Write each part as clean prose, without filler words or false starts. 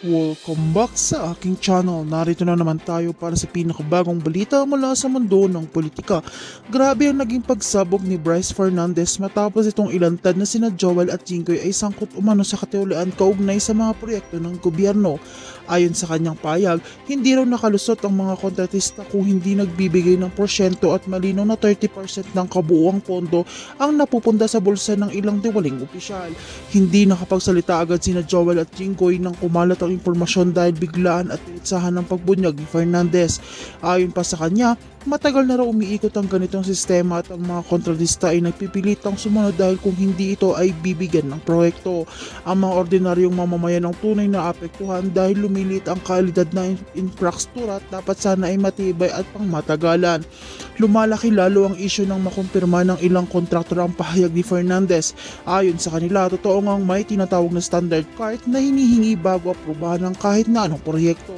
Welcome back sa aking channel. Narito na naman tayo para sa pinakabagong balita mula sa mundo ng politika. Grabe ang naging pagsabog ni Bryce Fernandez matapos itong ilantad na sina Joel at Jinggoy ay sangkot umano sa katiwalian kaugnay sa mga proyekto ng gobyerno. Ayon sa kanyang payag, hindi raw nakalusot ang mga kontratista kung hindi nagbibigay ng porsyento at malinaw na 30% ng kabuuang pondo ang napupunta sa bulsa ng ilang diwaling opisyal. Hindi nakapagsalita agad sina Joel at Jinggoy nang kumalat ang impormasyon dahil biglaan at pinitsahan ng pagbunyag ni Fernandez. Ayon pa sa kanya, matagal na raw umiikot ang ganitong sistema at ang mga kontratista ay nagpipilitang sumunod dahil kung hindi ito ay bibigyan ng proyekto. Ang mga ordinaryong mamamayan ang tunay na apektuhan dahil lumilit ang kalidad na infrastruktura at dapat sana ay matibay at pangmatagalan. Lumalaki lalo ang isyu ng makumpirma ng ilang kontraktor ang pahayag ni Fernandez. Ayon sa kanila, totoo ngang may tinatawag na standard card na hinihingi bago aprobahan ng kahit na anong proyekto.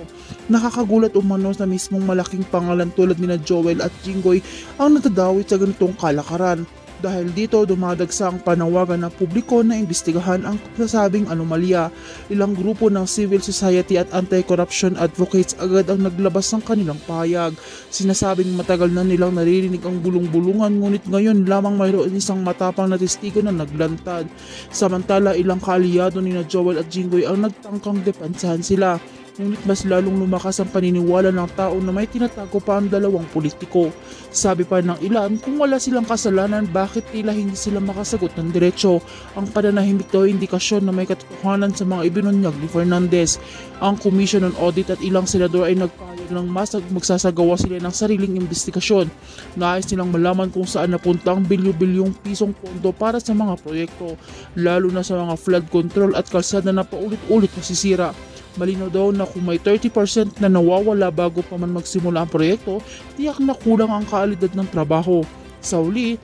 Nakakagulat umano na mismong malaking pangalan tulad ni Joel at Jinggoy ang natadawit sa ganitong kalakaran. Dahil dito dumadagsa ang panawagan ng publiko na imbestigahan ang nasabing anomalya. Ilang grupo ng civil society at anti-corruption advocates agad ang naglabas ng kanilang pahayag. Sinasabing matagal na nilang naririnig ang bulong-bulungan ngunit ngayon lamang mayroon isang matapang na testigo na naglantad. Samantala ilang kaalyado ni Joel at Jinggoy ang nagtangkang depensahan sila. Ngunit mas lalong lumakas ang paniniwala ng tao na may tinatago pa ang dalawang politiko. Sabi pa ng ilan, kung wala silang kasalanan, bakit tila hindi sila makasagot ng diretsyo? Ang pananahimik daw ay indikasyon na may katotohanan sa mga ibinunyag ni Fernandez. Ang Commission on Audit at ilang senador ay nagpahayag ng magsasagawa sila ng sariling investigasyon. Nais nilang malaman kung saan napunta ang bilyo-bilyong pisong pondo para sa mga proyekto, lalo na sa mga flood control at kalsada na paulit-ulit nasisira. Malinaw daw na kung may 30% na nawawala bago pa man magsimula ang proyekto, tiyak na kulang ang kalidad ng trabaho. Sa uli,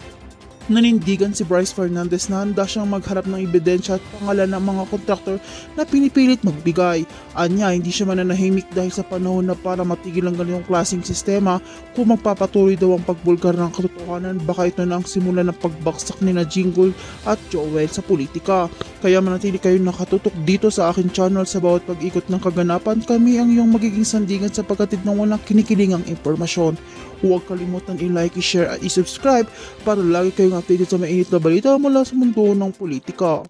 nanindigan si Bryce Fernandez na handa siyang magharap ng ebidensya at pangalan ng mga kontraktor na pinipilit magbigay. Anya, hindi siya mananahimik dahil sa panahon na para matigil ang ganitong klaseng sistema. Kung magpapatuloy daw ang pagbulgar ng katotohanan, baka ito na ang simula ng pagbaksak ni Jinggoy at Joel sa politika. Kaya manatili kayo nakatutok dito sa akin channel sa bawat pag-ikot ng kaganapan. Kami ang iyong magiging sandigan sa pagkatid ng walang kinikilingang impormasyon. Huwag kalimutan i-like, i-share at i-subscribe para lagi kayong updated sa mainit na balita mula sa mundo ng politika.